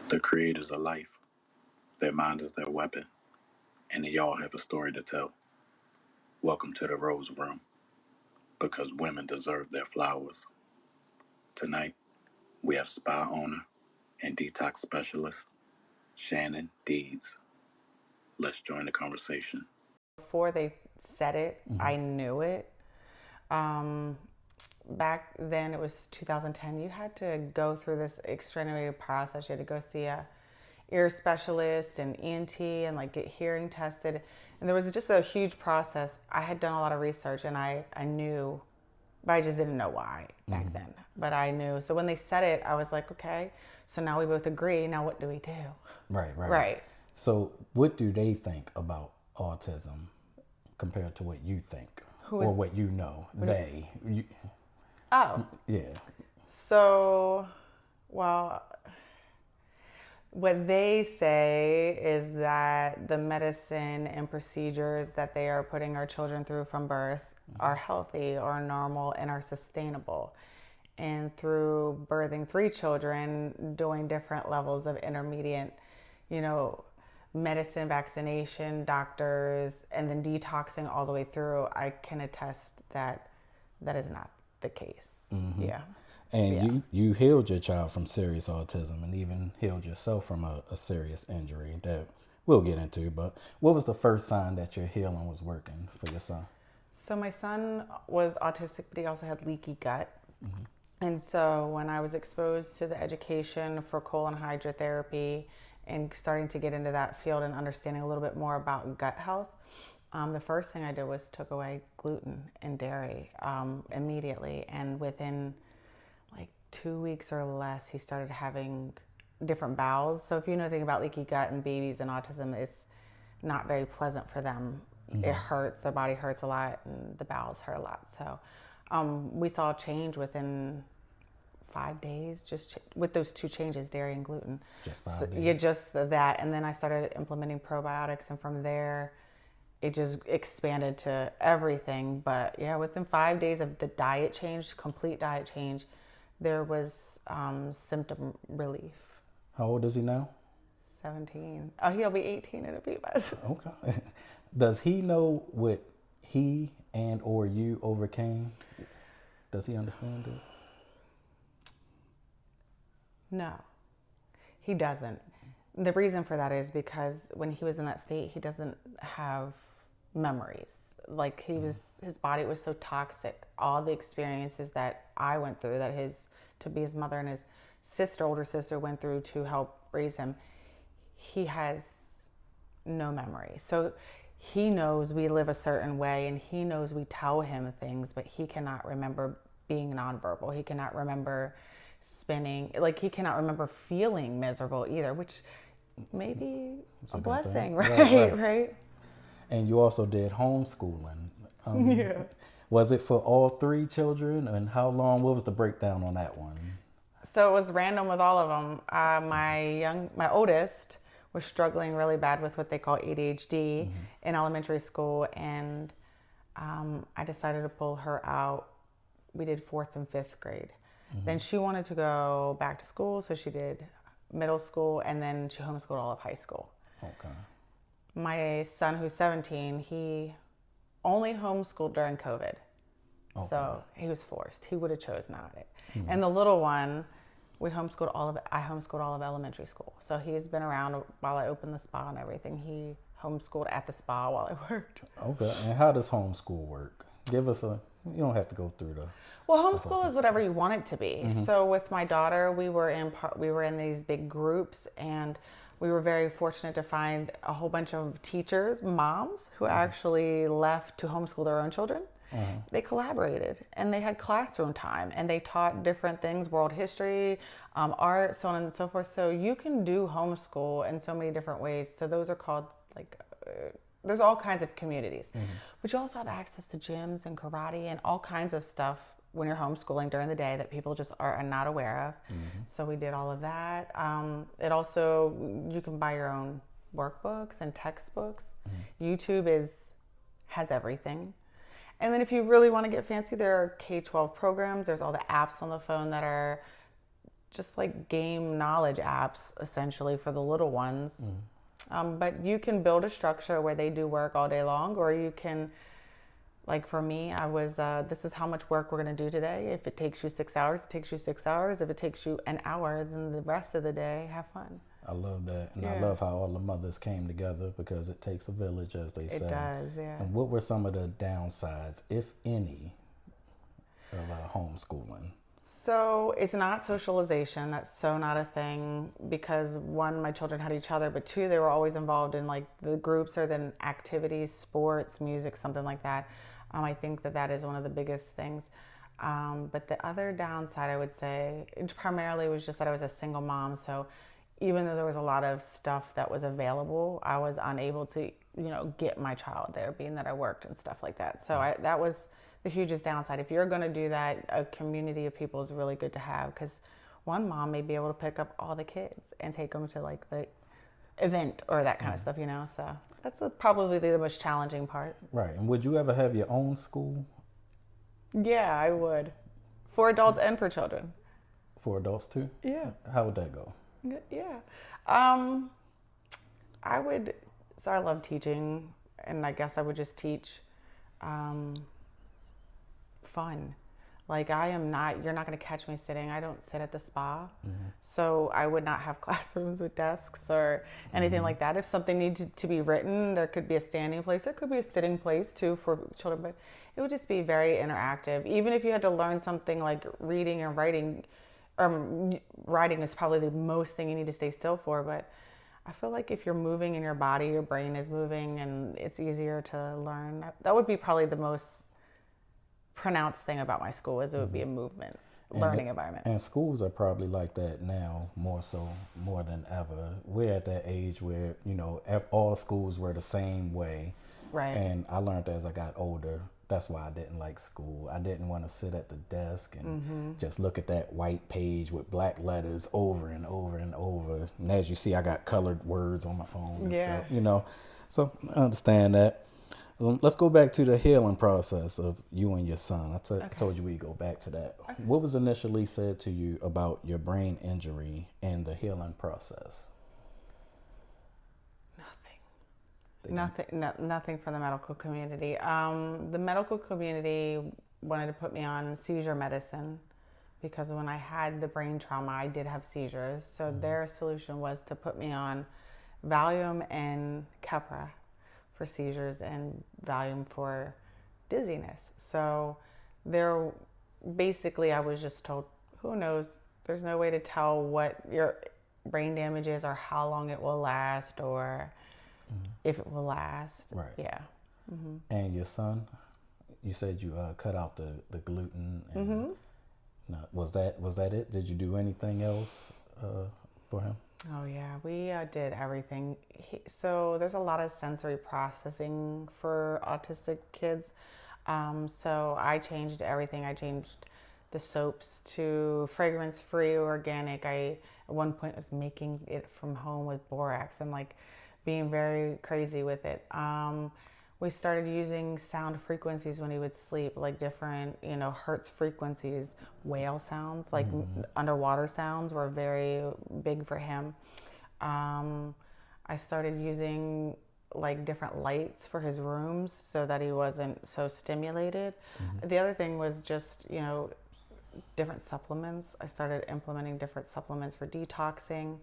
The creators of life, their mind is their weapon, and they all have a story to tell. Welcome to the Rose Room, because women deserve their flowers. Tonight, we have spa owner and detox specialist, Shannon Deeds. Let's join the conversation. Before they said it, I knew it. Um, Back then, it was 2010. You had to go through this extenuating process. You had to go see a ear specialist and ENT and like get hearing tested. And there was just a huge process. I had done a lot of research and I knew, but I just didn't know why back then. But I knew. So when they said it, I was like, okay. So now we both agree. Now what do we do? Right, right. Right. So, what do they think about autism compared to what you think Who or is? what you know? They, you, Oh, yeah. so well. What they say is that the medicine and procedures that they are putting our children through from birth are healthy or normal and are sustainable. And through birthing 3 children, doing different levels of intermediate, you know, medicine, vaccination, doctors, and then detoxing all the way through, I can attest that that is not the case. Yeah. And Yeah. you healed your child from serious autism and even healed yourself from a serious injury that we'll get into. But what was the first sign that your healing was working for your son? So my son was autistic, but he also had leaky gut. And so when I was exposed to the education for colon hydrotherapy and starting to get into that field and understanding a little bit more about gut health, the first thing I did was took away gluten and dairy immediately. And within like 2 weeks or less, he started having different bowels. So if you know anything about leaky gut and babies and autism, it's not very pleasant for them. It hurts, their body hurts a lot, and the bowels hurt a lot. So we saw a change within 5 days, just with those 2 changes, dairy and gluten. Just 5 So, days? yeah, just that. And then I started implementing probiotics, and from there, it just expanded to everything. But yeah, within 5 days of the diet change, complete diet change, there was symptom relief. How old is he now? 17. Oh, he'll be 18 in a few months. Okay. Does he know what he and or you overcame? Does he understand it? No, he doesn't. The reason for that is because when he was in that state, he doesn't have memories. Like his body was so toxic. All the experiences that I went through, that to be his mother and his older sister went through to help raise him, he has no memory. So he knows we live a certain way and he knows we tell him things, but he cannot remember being nonverbal. He cannot remember spinning, like he cannot remember feeling miserable either, which may be a blessing, right? Right. And you also did homeschooling. Yeah. Was it for all 3 children? And how long? What was the breakdown on that one? So it was random with all of them. My oldest was struggling really bad with what they call ADHD in elementary school, and I decided to pull her out. We did 4th and 5th grade. Then she wanted to go back to school, so she did middle school, and then she homeschooled all of high school. Okay. My son, who's 17, he only homeschooled during COVID. Okay. So he was forced. He would have chose not it. And the little one, I homeschooled all of elementary school. So he's been around while I opened the spa and everything. He homeschooled at the spa while I worked. Okay. And how does homeschool work? Give us you don't have to go through the. Well, homeschool is whatever you want it to be. So with my daughter, we were in these big groups, and we were very fortunate to find a whole bunch of teachers, moms, who actually left to homeschool their own children. They collaborated and they had classroom time and they taught different things, world history, art, so on and so forth. So you can do homeschool in so many different ways. So those are called there's all kinds of communities. But you also have access to gyms and karate and all kinds of stuff when you're homeschooling during the day that people just are not aware of. So we did all of that. It also, you can buy your own workbooks and textbooks. YouTube has everything. And then if you really want to get fancy, there are K-12 programs. There's all the apps on the phone that are just like game knowledge apps essentially for the little ones. But you can build a structure where they do work all day long, or you can, like for me, I was, this is how much work we're going to do today. If it takes you 6 hours, it takes you 6 hours. If it takes you an hour, then the rest of the day, have fun. I love that. And I Yeah. love how all the mothers came together, because it takes a village, as they say. It does, yeah. And what were some of the downsides, if any, of homeschooling? So it's not socialization. That's so not a thing, because one, my children had each other, but two, they were always involved in like the groups or then activities, sports, music, something like that. I think that is one of the biggest things. But the other downside, I would say, it primarily was just that I was a single mom. So even though there was a lot of stuff that was available, I was unable to, get my child there, being that I worked and stuff like that. So that was the hugest downside. If you're going to do that, a community of people is really good to have, because one mom may be able to pick up all the kids and take them to like the event or that kind of stuff, So that's probably the most challenging part. Right. And would you ever have your own school? Yeah, I would. For adults and for children. For adults too? Yeah. How would that go? Yeah. I would, so I love teaching, and I guess I would just teach fun. Like you're not going to catch me sitting. I don't sit at the spa. So I would not have classrooms with desks or anything like that. If something needed to be written, there could be a standing place. There could be a sitting place too for children, but it would just be very interactive. Even if you had to learn something like reading and writing, writing is probably the most thing you need to stay still for. But I feel like if you're moving in your body, your brain is moving, and it's easier to learn. That would be probably the most pronounced thing about my school, is it would be a movement, learning environment. And schools are probably like that now, more than ever. We're at that age where, all schools were the same way. Right. And I learned as I got older, that's why I didn't like school. I didn't want to sit at the desk and just look at that white page with black letters over and over and over. And as you see, I got colored words on my phone and stuff, So I understand that. Let's go back to the healing process of you and your son. I told you we'd go back to that. Okay. What was initially said to you about your brain injury and the healing process? Nothing from the medical community. The medical community wanted to put me on seizure medicine, because when I had the brain trauma, I did have seizures. So their solution was to put me on Valium and Keppra for seizures and Valium for dizziness. So basically I was just told, who knows, there's no way to tell what your brain damage is or how long it will last, or if it will last. Right. Yeah. And your son, you said you cut out the gluten. And was that it? Did you do anything else for him? Oh yeah, we did everything. So there's a lot of sensory processing for autistic kids. So I changed everything. I changed the soaps to fragrance-free, organic. I at one point was making it from home with borax and like being very crazy with it. We started using sound frequencies when he would sleep, like different, hertz frequencies. Whale sounds, like underwater sounds, were very big for him. I started using like different lights for his rooms so that he wasn't so stimulated. The other thing was just, different supplements. I started implementing different supplements for detoxing,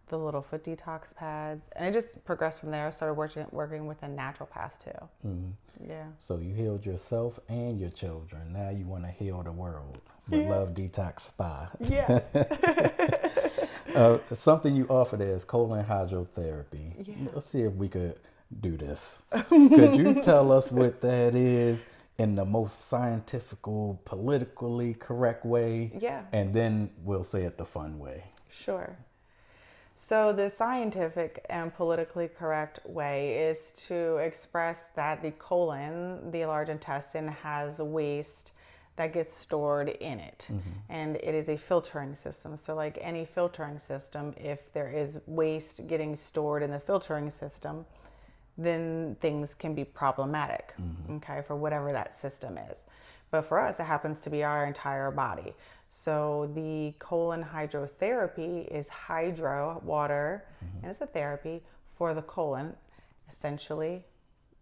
the little foot detox pads, and it just progressed from there. I started working with a naturopath too. Yeah. So you healed yourself and your children. Now you want to heal the world with Love Detox Spa. Yeah. Something you offer there is colon hydrotherapy. Yeah. Let's see if we could do this. Could you tell us what that is in the most scientifical, politically correct way? Yeah. And then we'll say it the fun way. Sure. So the scientific and politically correct way is to express that the colon, the large intestine, has waste that gets stored in it. And it is a filtering system. So like any filtering system, if there is waste getting stored in the filtering system, then things can be problematic, okay, for whatever that system is. But for us, it happens to be our entire body. So the colon hydrotherapy is hydro, water, and it's a therapy for the colon. Essentially,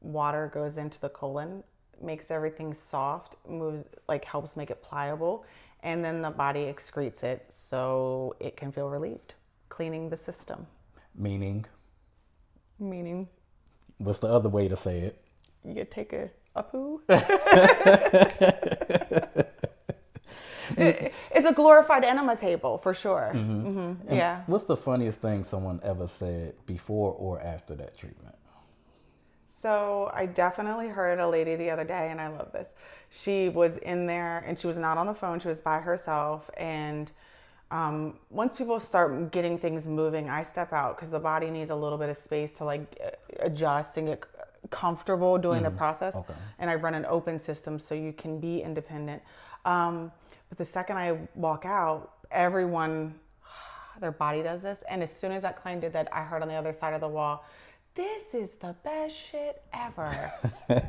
water goes into the colon, makes everything soft, moves, like helps make it pliable, and then the body excretes it so it can feel relieved, cleaning the system. Meaning, Meaning what's the other way to say it? you take a poo. It's a glorified enema table for sure. Yeah. What's the funniest thing someone ever said before or after that treatment? So I definitely heard a lady the other day, and I love this. She was in there and she was not on the phone. She was by herself. And once people start getting things moving, I step out because the body needs a little bit of space to like adjust and get comfortable doing the process. Okay. And I run an open system so you can be independent. But the second I walk out, everyone, their body does this. And as soon as that client did that, I heard on the other side of the wall, "This is the best shit ever."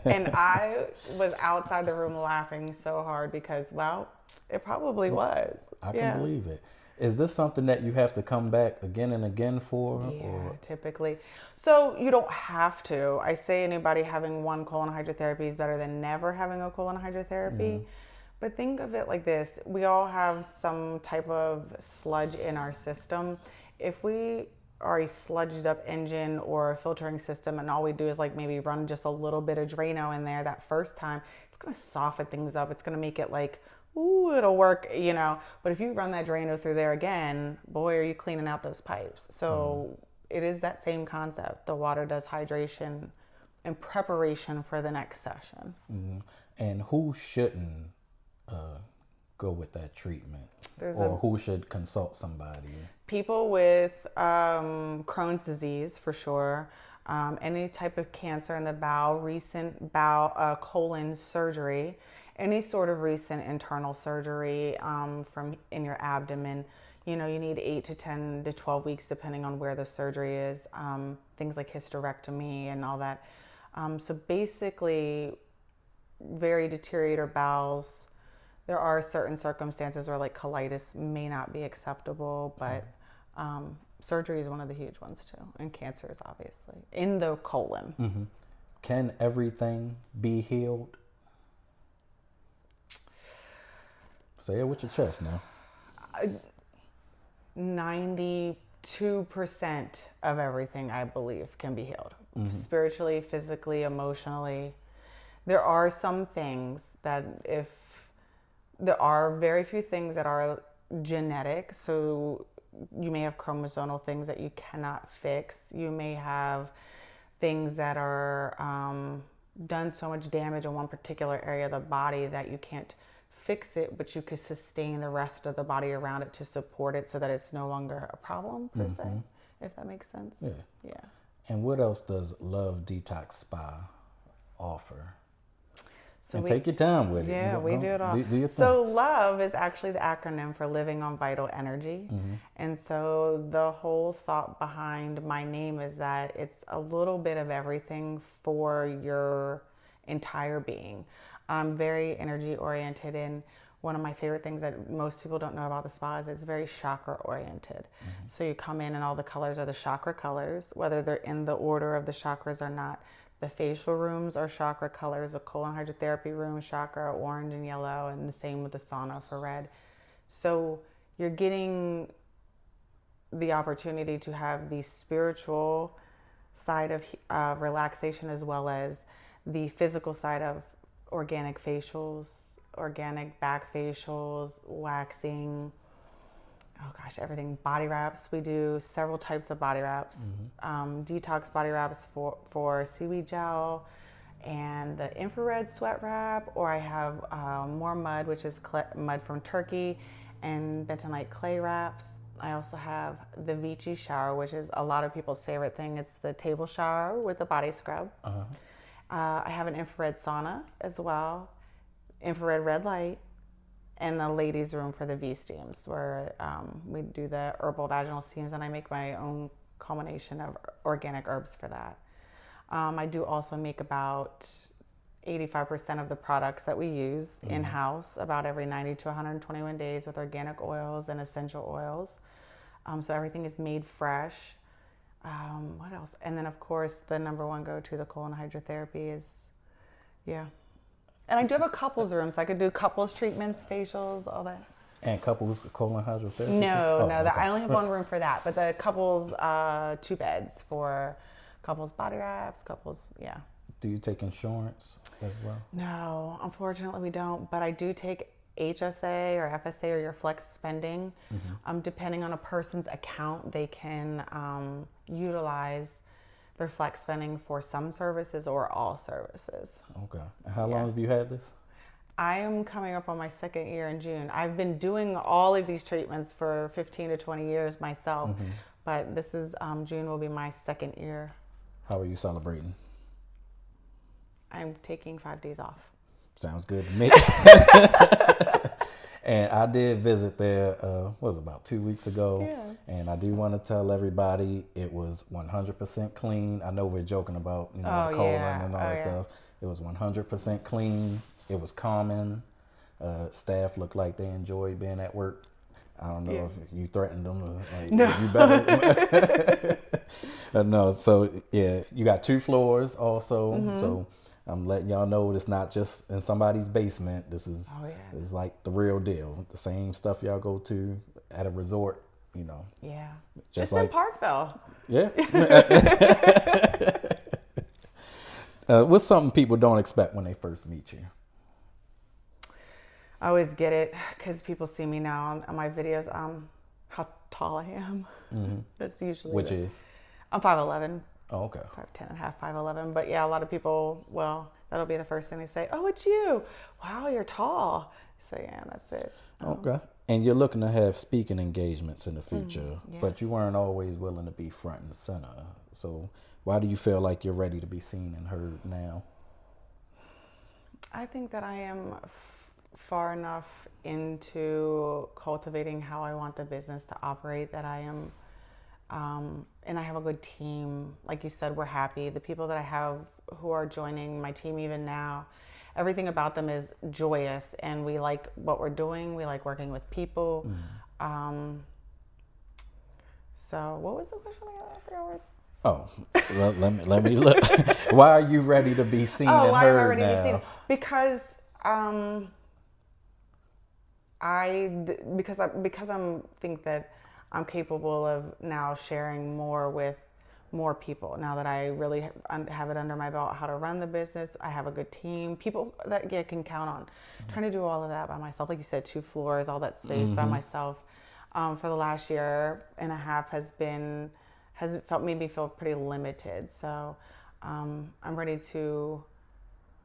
And I was outside the room laughing so hard because, well, it probably was. I can believe it. Is this something that you have to come back again and again for? Yeah, or? typically. So you don't have to. I say anybody having one colon hydrotherapy is better than never having a colon hydrotherapy. But think of it like this. We all have some type of sludge in our system. If we are a sludged up engine or a filtering system and all we do is like maybe run just a little bit of Drano in there that first time, it's going to soften things up. It's going to make it like, ooh, it'll work, you know. But if you run that Drano through there again, boy, are you cleaning out those pipes. So it is that same concept. The water does hydration in preparation for the next session. And who shouldn't go with that treatment? Who should consult somebody? People with Crohn's disease, for sure. Any type of cancer in the bowel, recent bowel, colon surgery, any sort of recent internal surgery from in your abdomen. You know, you need 8 to 10 to 12 weeks depending on where the surgery is. Things like hysterectomy and all that. So basically, very deteriorated bowels. There are certain circumstances where like colitis may not be acceptable, but surgery is one of the huge ones too, and cancers obviously in the colon. Can everything be healed? Say it with your chest now. 92% of everything I believe can be healed. Spiritually, physically, emotionally. There are some things that there are very few things that are genetic. So you may have chromosomal things that you cannot fix. You may have things that are done so much damage in one particular area of the body that you can't fix it, but you could sustain the rest of the body around it to support it so that it's no longer a problem per se, if that makes sense. Yeah. And what else does Love Detox Spa offer? So and take your time with it. Yeah, we do it all. Do your thing. So LOVE is actually the acronym for Living on Vital Energy. And so the whole thought behind my name is that it's a little bit of everything for your entire being. I'm very energy oriented, and one of my favorite things that most people don't know about the spa is it's very chakra oriented. So you come in and all the colors are the chakra colors, whether they're in the order of the chakras or not. The facial rooms are chakra colors, the colon hydrotherapy room, chakra orange and yellow, and the same with the sauna for red. So you're getting the opportunity to have the spiritual side of relaxation as well as the physical side of organic facials, organic back facials, waxing, oh gosh, everything. Body wraps. We do several types of body wraps. Detox body wraps for seaweed gel and the infrared sweat wrap, or I have more mud, which is mud from Turkey, and bentonite clay wraps. I also have the Vichy shower, which is a lot of people's favorite thing. It's the table shower with the body scrub. I have an infrared sauna as well, infrared red light, and the ladies' room for the V steams, where we do the herbal vaginal steams, and I make my own combination of organic herbs for that. I do also make about 85% of the products that we use in-house about every 90 to 121 days with organic oils and essential oils. So everything is made fresh. What else? And then, of course, the number one go-to, the colon hydrotherapy is, yeah. And I do have a couples room, so I could do couples treatments, facials, all that. And couples colon hydrotherapy? No, okay. I only have one room for that. But the couples, 2 beds for couples body wraps, couples, yeah. Do you take insurance as well? No, unfortunately we don't. But I do take HSA or FSA or your flex spending. Depending on a person's account, they can utilize their flex spending for some services or all services. Okay. And how long have you had this? I am coming up on my 2nd year in June. I've been doing all of these treatments for 15 to 20 years myself, but this is June will be my 2nd year. How are you celebrating? I'm taking 5 days off. Sounds good to me. And I did visit there, about 2 weeks ago. Yeah. And I do want to tell everybody it was 100% clean. I know we're joking about, the colon and all that stuff. It was 100% clean. It was calming. Staff looked like they enjoyed being at work. I don't know if you threatened them. You better. No, so yeah, you got 2 floors also. So I'm letting y'all know it's not just in somebody's basement. This is this is like the real deal. The same stuff y'all go to at a resort, Yeah. Just in like Parkville. Yeah. What's something people don't expect when they first meet you? I always get it because people see me now on my videos. How tall I am. That's usually Which is? I'm 5'11". Oh, okay. 5'10" and a half, 5'11". But yeah, a lot of people, that'll be the first thing they say. Oh, it's you. Wow, you're tall. So yeah, that's it. Okay. And you're looking to have speaking engagements in the future, but you weren't always willing to be front and center. So why do you feel like you're ready to be seen and heard now? I think that I am far enough into cultivating how I want the business to operate that I am, and I have a good team. Like you said, we're happy. The people that I have who are joining my team even now, everything about them is joyous, and we like what we're doing. We like working with people. So what was the question again? I forgot what it was. Oh, well, let me look. Why are you ready to be seen and heard now? Why am I ready to be seen? Because because I'm think that I'm capable of now sharing more with more people now that I really have it under my belt how to run the business. I have a good team, people that I can count on. Trying to do all of that by myself, like you said, 2 floors, all that space by myself, for the last year and a half has made me feel pretty limited. So I'm ready to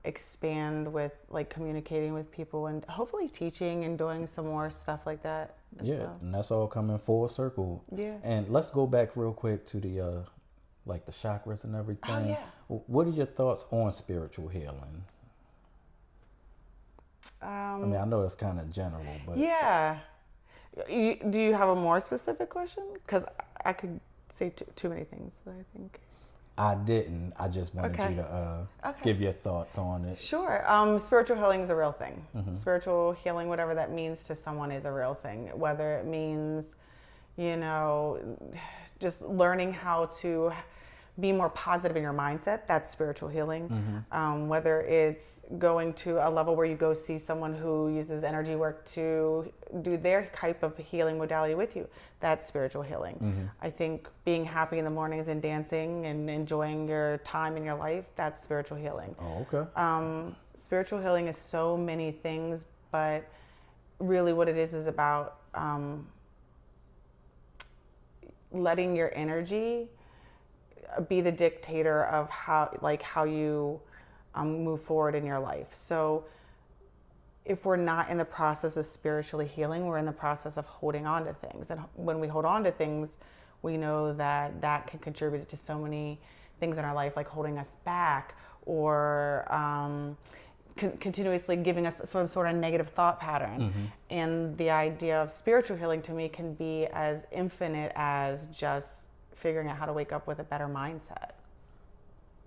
expand with like communicating with people and hopefully teaching and doing some more stuff like that. Yeah, and that's all coming full circle. Yeah. And let's go back real quick to the like the chakras and everything. Oh, yeah. What are your thoughts on spiritual healing? I mean, I know it's kind of general, but yeah. Do you have a more specific question? Because I could say too many things that I think. I didn't. I just wanted you to give your thoughts on it. Sure. Spiritual healing is a real thing. Spiritual healing, whatever that means to someone, is a real thing. Whether it means, just learning how to be more positive in your mindset, that's spiritual healing. Whether it's going to a level where you go see someone who uses energy work to do their type of healing modality with you, that's spiritual healing. I think being happy in the mornings and dancing and enjoying your time in your life, that's spiritual healing. Oh, okay. Spiritual healing is so many things, but really what it is about letting your energy be the dictator of how you move forward in your life. So if we're not in the process of spiritually healing, we're in the process of holding on to things. And when we hold on to things, we know that can contribute to so many things in our life, like holding us back or continuously giving us sort of negative thought pattern. And the idea of spiritual healing to me can be as infinite as just figuring out how to wake up with a better mindset.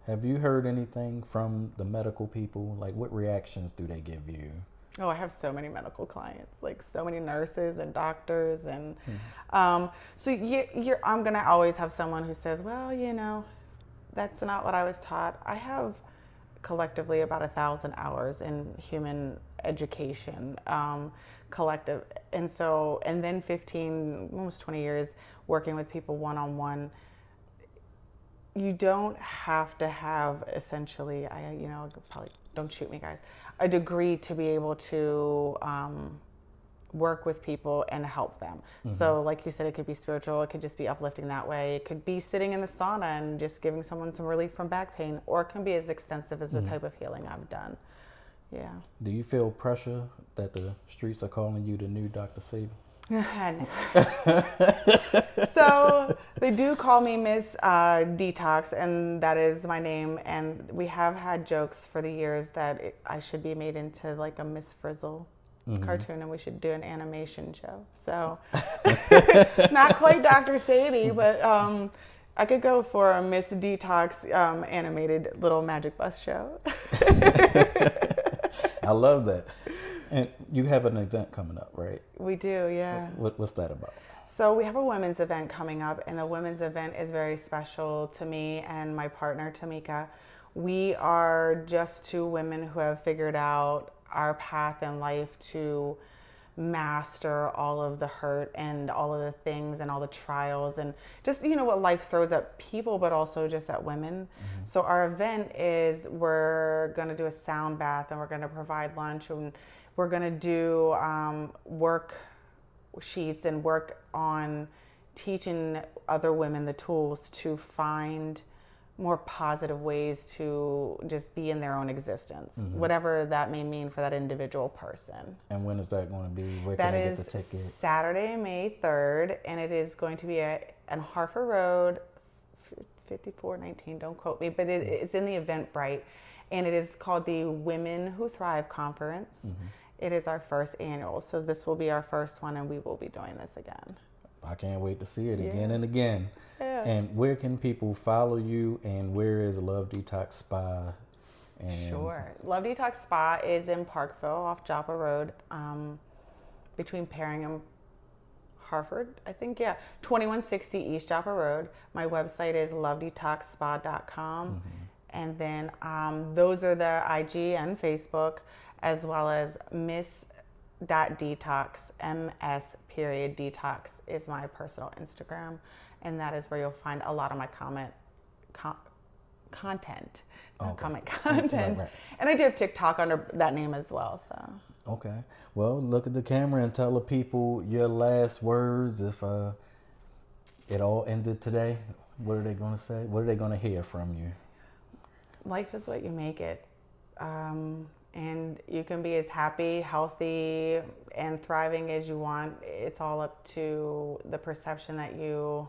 Have you heard anything from the medical people? Like, what reactions do they give you? Oh, I have so many medical clients, like so many nurses and doctors, and so I'm gonna always have someone who says, "Well, that's not what I was taught." I have collectively about 1,000 hours in human education, collective, and then 15, almost 20 years working with people one-on-one. You don't have to have essentially, probably don't shoot me, guys, a degree to be able to work with people and help them. So like you said, it could be spiritual, it could just be uplifting that way. It could be sitting in the sauna and just giving someone some relief from back pain, or it can be as extensive as the type of healing I've done. Yeah. Do you feel pressure that the streets are calling you the new Dr. Sabi? So they do call me Miss Detox, and that is my name. And we have had jokes for the years that I should be made into like a Miss Frizzle cartoon, and we should do an animation show. So not quite Dr. Sabi, but I could go for a Miss Detox animated little magic bus show. I love that. And you have an event coming up, right? We do, yeah. What's that about? So we have a women's event coming up, and the women's event is very special to me and my partner, Tamika. We are just two women who have figured out our path in life to master all of the hurt and all of the things and all the trials and just, what life throws at people, but also just at women. So our event is, we're going to do a sound bath, and we're going to provide lunch, and we're going to do work sheets and work on teaching other women the tools to find more positive ways to just be in their own existence, whatever that may mean for that individual person. And when is that going to be? Where can I get the tickets? That is Saturday, May 3rd, and it is going to be on Harford Road, 5419, don't quote me, but it's in the Eventbrite, and it is called the Women Who Thrive Conference. It is our first annual, so this will be our first one, and we will be doing this again. I can't wait to see it again and again. Yeah. And where can people follow you, and where is Love Detox Spa? Sure. Love Detox Spa is in Parkville off Joppa Road, between Perring and Harford, I think, 2160 East Joppa Road. My website is lovedetoxspa.com. And then those are the IG and Facebook, as well as miss.detox, ms.detox is my personal Instagram, and that is where you'll find a lot of my content. Right. And I do have TikTok under that name as well. So. Okay. Well, look at the camera and tell the people your last words. If it all ended today, what are they going to say? What are they going to hear from you? Life is what you make it. And you can be as happy, healthy, and thriving as you want. It's all up to the perception that you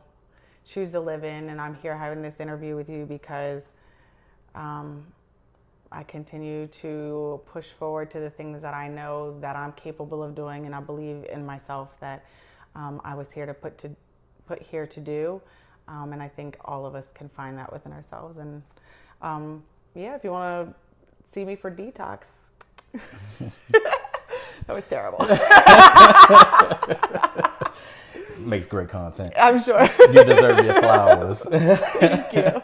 choose to live in. And I'm here having this interview with you because I continue to push forward to the things that I know that I'm capable of doing, and I believe in myself that I was here to put here to do. And I think all of us can find that within ourselves. And if you want to see me for detox. That was terrible. Makes great content. I'm sure. You deserve your flowers. Thank you.